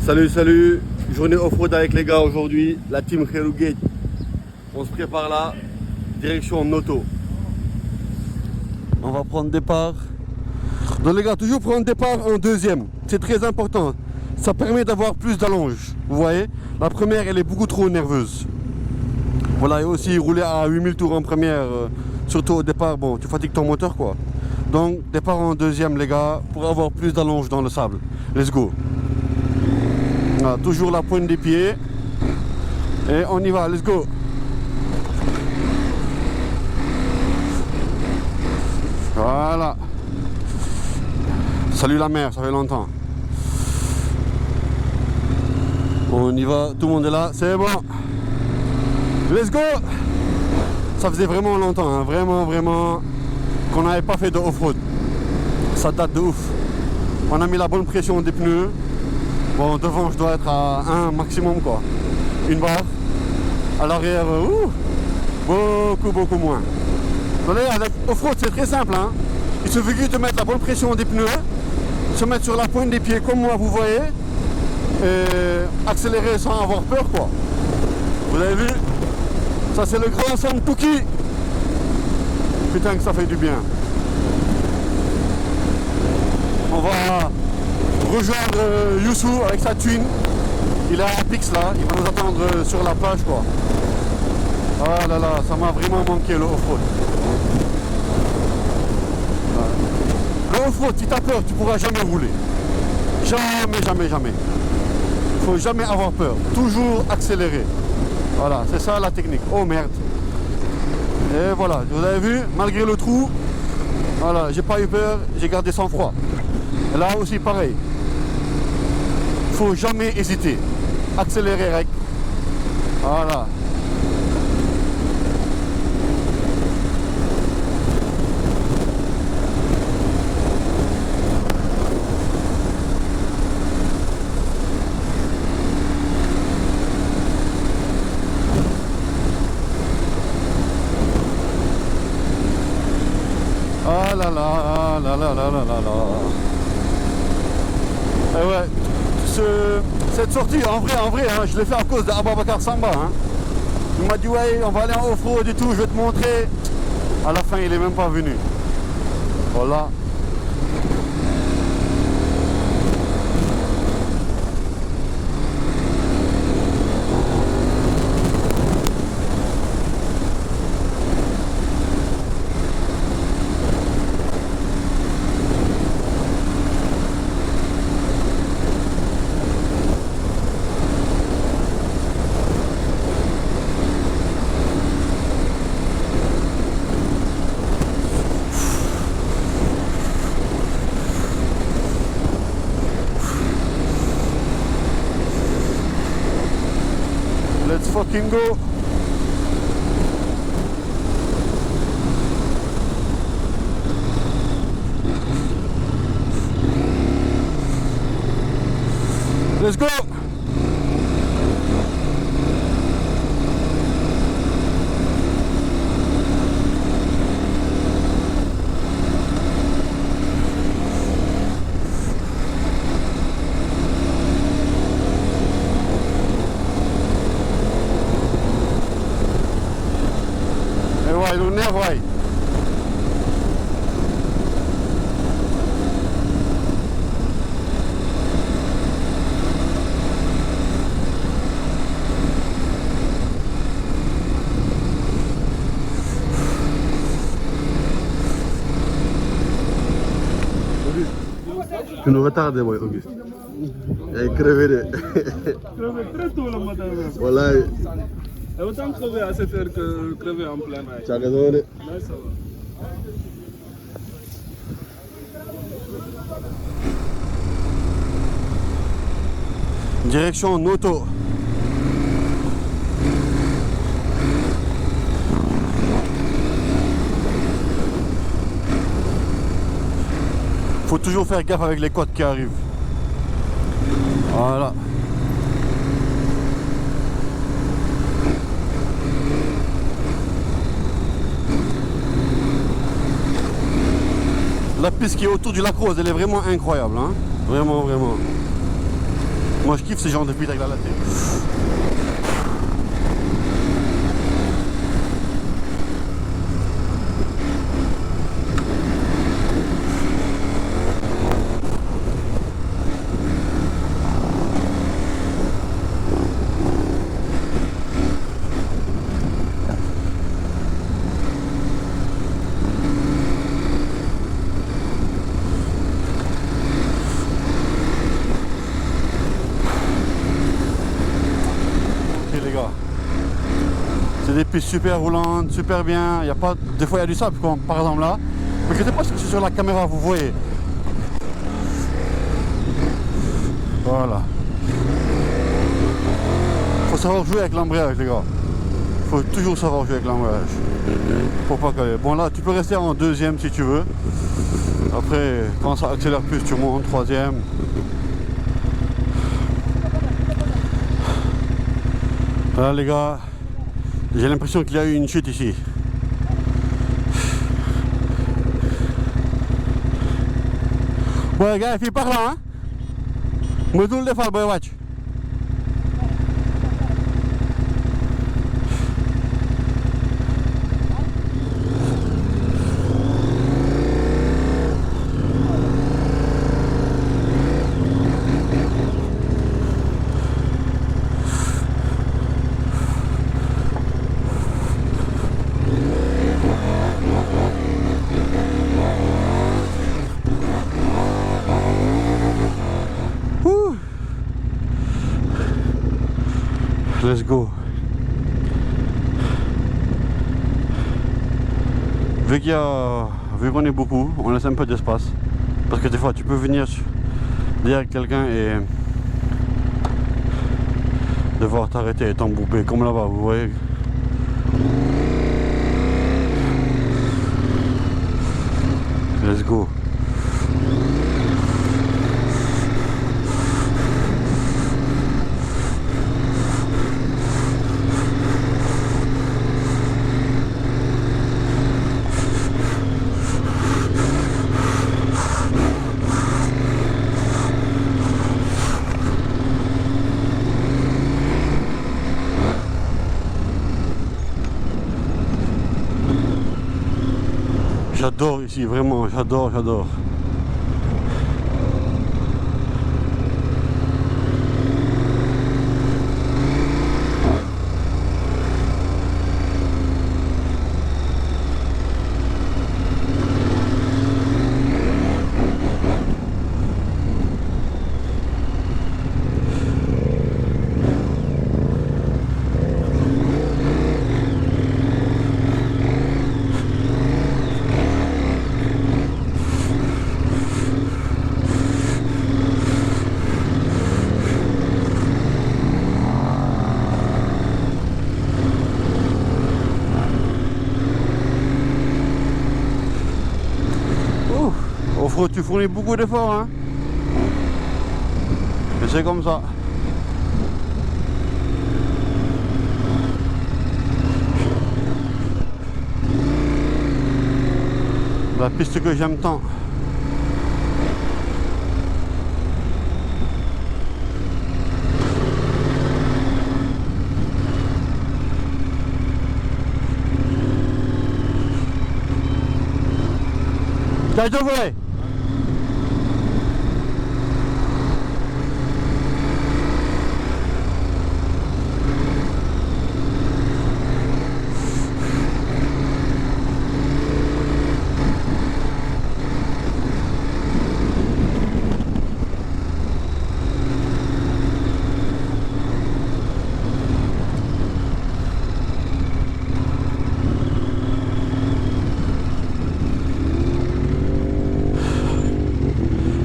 Salut, salut, journée off-road avec les gars aujourd'hui, la team Khairou Gate. On se prépare là, direction Noto. On va prendre départ. Donc les gars, toujours prendre départ en deuxième, c'est très important. Ça permet d'avoir plus d'allonge, vous voyez. La première, elle est beaucoup trop nerveuse. Voilà, et aussi rouler à 8000 tours en première, surtout au départ, bon, tu fatigues ton moteur quoi. Donc départ en deuxième les gars, pour avoir plus d'allonge dans le sable. Let's go. Voilà, toujours la pointe des pieds. Et on y va, let's go. Voilà. Salut la mer, ça fait longtemps. On y va, tout le monde est là, c'est bon. Let's go. Ça faisait vraiment longtemps, hein, vraiment qu'on n'avait pas fait de off-road. Ça date de ouf. On a mis la bonne pression des pneus. Bon, devant je dois être à 1 maximum quoi. Une barre. À l'arrière, beaucoup moins. Donc là, avec off-road c'est très simple, hein. Il suffit juste de mettre la bonne pression des pneus, se mettre sur la pointe des pieds comme moi vous voyez, et accélérer sans avoir peur quoi. Vous avez vu? Ça c'est le grand Sam Touki. Putain que ça fait du bien. On va rejoindre Youssou avec sa twin. Il est à Pix là, il va nous attendre sur la plage quoi. Ah là là, ça m'a vraiment manqué le off-road. Le off-road, si t'as peur, tu pourras jamais rouler. Jamais. Il faut jamais avoir peur, toujours accélérer. Voilà, c'est ça la technique. Oh merde. Et voilà, vous avez vu, malgré le trou, voilà, j'ai pas eu peur, j'ai gardé sang-froid. Et là aussi pareil. Faut jamais hésiter. Accélérer, rec. Voilà. Ah là là. Et ouais, cette sortie, en vrai, hein, je l'ai fait à cause d'Ababakar Samba. Hein. Il m'a dit, ouais, on va aller en off-road et tout, je vais te montrer. À la fin, il est même pas venu. Voilà. Let's fucking go. Let's go. Et le nerf, ouais. Tu nous retardes, ouais, Auguste. Il est crevé. Crevé très tôt le matin. Voilà. Et autant crever à 7 heures que crever en plein air. Tu as raison. Mais ça va. Direction Noto. Faut toujours faire gaffe avec les côtes qui arrivent. Voilà. La piste qui est autour du lac Rose, elle est vraiment incroyable, hein. Vraiment. Moi je kiffe ce genre de beat avec la latine. C'est des pistes super roulantes, super bien. Il y a pas, des fois il y a du sable, comme par exemple là. Mais je ne sais pas si c'est sur la caméra, vous voyez. Voilà. Faut savoir jouer avec l'embrayage, les gars. Faut toujours savoir jouer avec l'embrayage. Pour pas caler. Bon là, tu peux rester en deuxième si tu veux. Après, quand ça accélère plus, tu montes, troisième. Voilà les gars. J'ai l'impression qu'il y a eu une chute ici. Ouais, gars, il par là, hein. Moi, tout le faire, boy, watch. Let's go. Vu qu'on est beaucoup, on laisse un peu d'espace. Parce que des fois tu peux venir derrière quelqu'un et devoir t'arrêter et t'embouper comme là-bas, vous voyez. Let's go. J'adore ici, vraiment, j'adore. Tu fournis beaucoup d'efforts, hein. Mais c'est comme ça. La piste que j'aime tant. T'as deux volets.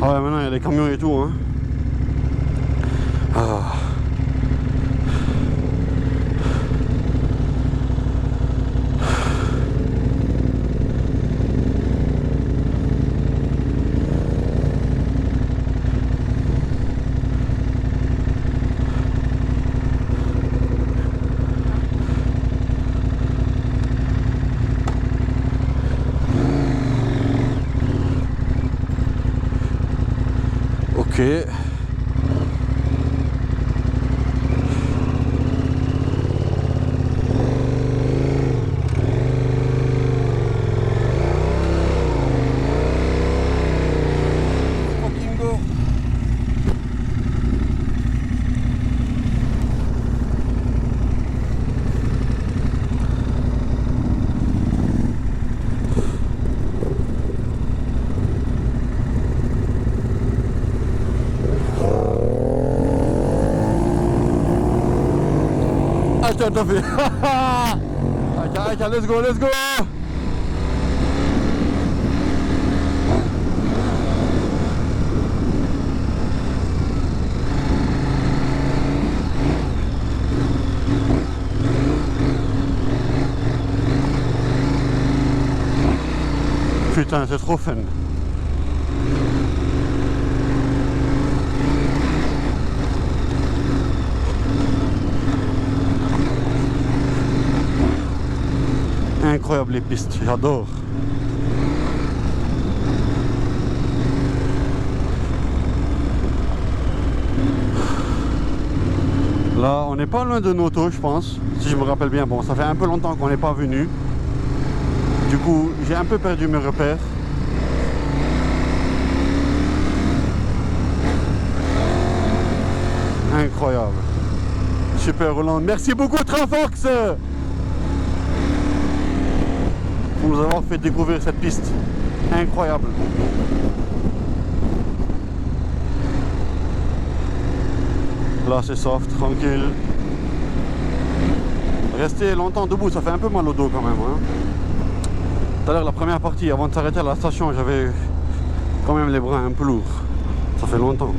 Ah ouais, maintenant il y a des camions et tout, hein. Ah. Ok. tiens, t'as fait. Aïe, let's go, let's go. Putain, c'est trop fun. Incroyable les pistes, j'adore. Là, on n'est pas loin de Noto, je pense, si je me rappelle bien. Bon, ça fait un peu longtemps qu'on n'est pas venu. Du coup, j'ai un peu perdu mes repères. Incroyable. Super Hollande. Merci beaucoup Trafox pour nous avoir fait découvrir cette piste. Incroyable. Là c'est soft, tranquille. Rester longtemps debout, ça fait un peu mal au dos quand même. Hein. Tout à l'heure, la première partie, avant de s'arrêter à la station, j'avais quand même les bras un peu lourds. Ça fait longtemps.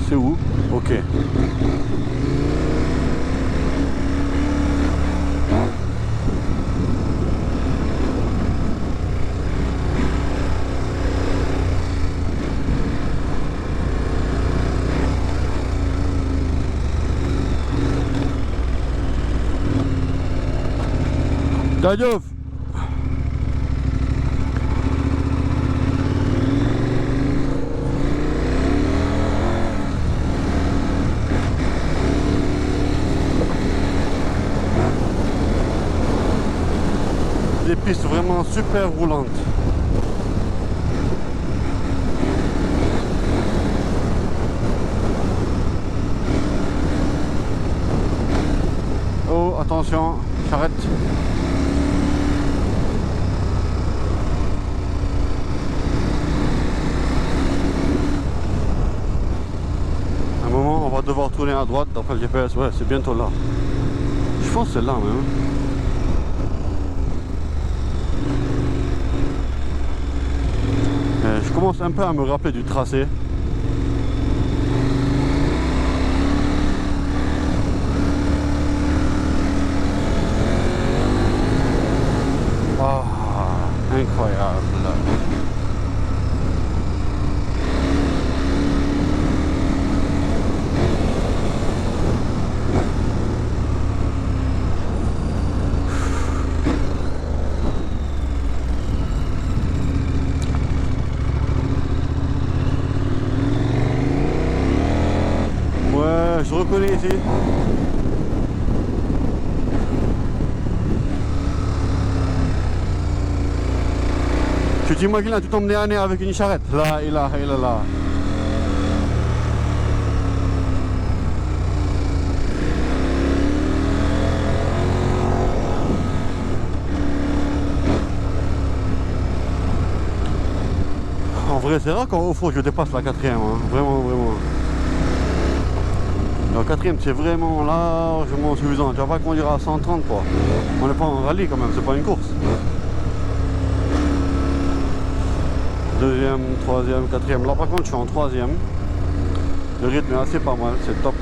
C'est où? Ok. Dadiof. Des pistes vraiment super roulantes. Oh, attention, j'arrête. À un moment, on va devoir tourner à droite d'après le GPS. Ouais, c'est bientôt là. Je pense que c'est là même. Je commence un peu à me rappeler du tracé. Ah, incroyable. Ouais, je reconnais ici. Tu t'imagines là, tu tombes nez à nez avec une charrette. Là, il est là. En vrai, c'est rare qu'en off-road je dépasse la quatrième. Hein. Vraiment. La quatrième, c'est vraiment largement suffisant. Tu vas pas conduire à 130 quoi. On n'est pas en rallye quand même, c'est pas une course. Deuxième, troisième, quatrième. Là par contre je suis en troisième. Le rythme est assez pas mal, c'est top.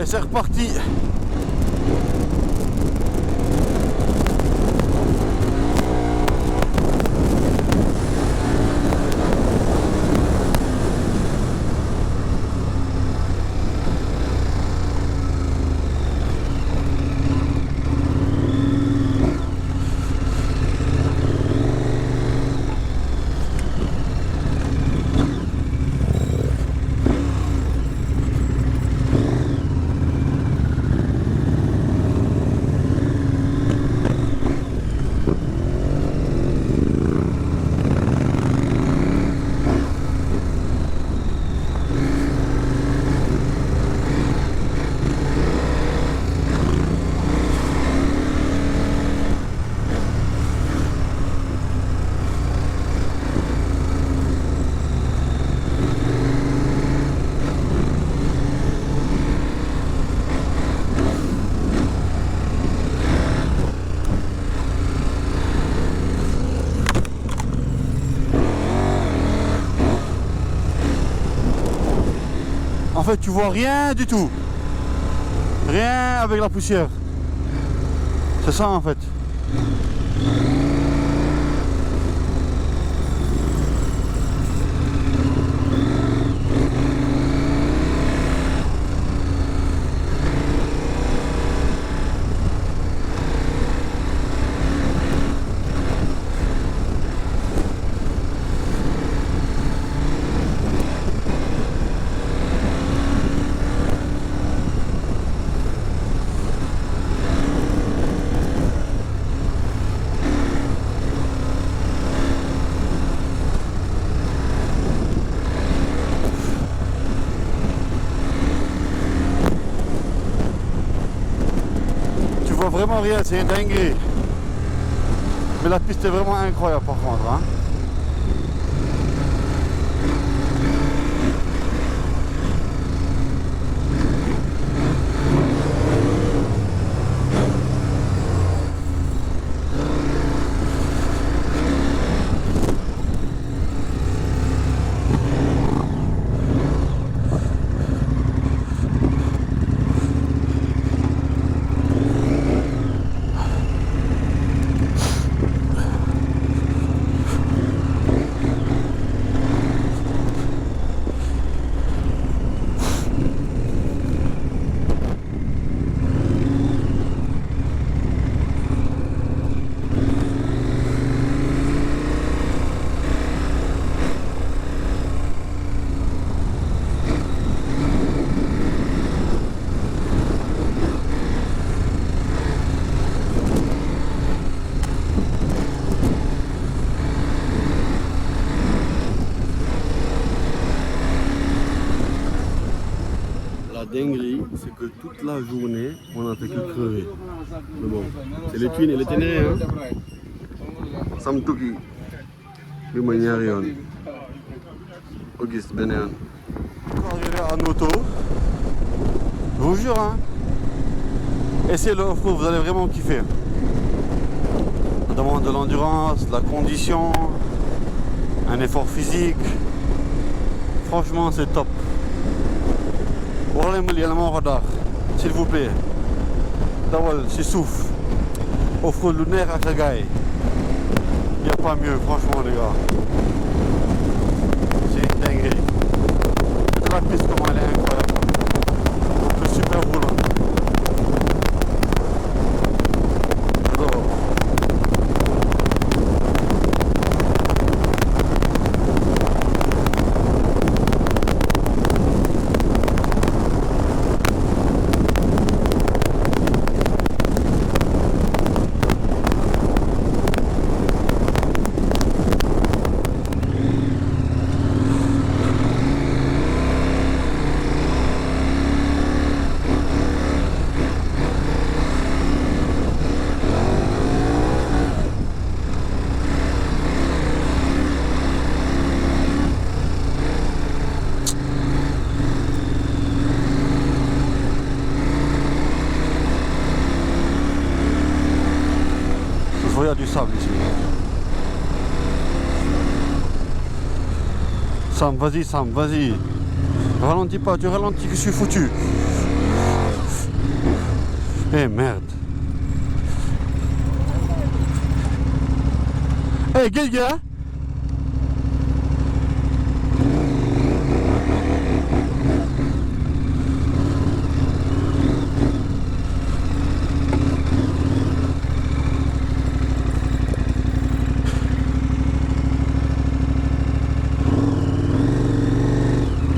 Et c'est reparti. En fait, tu vois rien du tout. Rien avec la poussière. C'est ça en fait. Vraiment rien, c'est une dinguerie. Mais la piste est vraiment incroyable par contre. Hein. La dinguerie, c'est que toute la journée, on a fait que crever. Mais bon, c'est les twins et les ténérés, hein. Sam Tuki, bi ma ñaari yoon. Auguste beneen. Quand arrivé en auto, je vous jure, hein, essayez le off-road, vous allez vraiment kiffer. Ça demande de l'endurance, de la condition, un effort physique. Franchement, c'est top. S'il vous plaît, dawal si suuf off-road lu neex ak sa gars yi. Y a pas mieux, franchement les gars. C'est une dinguerie. La piste comment elle est incroyable. Donc super roulant. J'adore. Il y a du sable ici. Sam, vas-y Sam, vas-y. Ralentis pas, tu ralentis que je suis foutu. Eh merde. Eh, quel gars?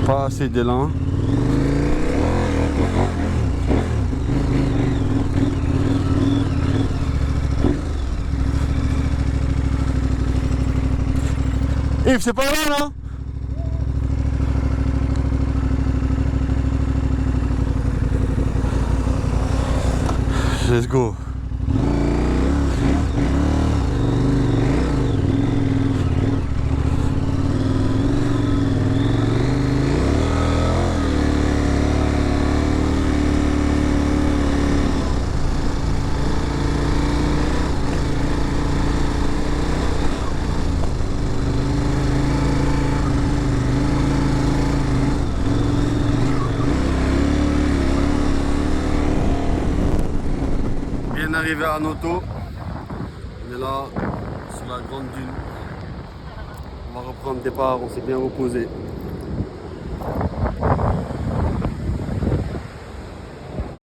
Pas assez d'élan. Yves, c'est pas là, non? Let's go. Bien arrivé à Noto. On est là sur la grande dune. On va reprendre départ, on s'est bien reposé.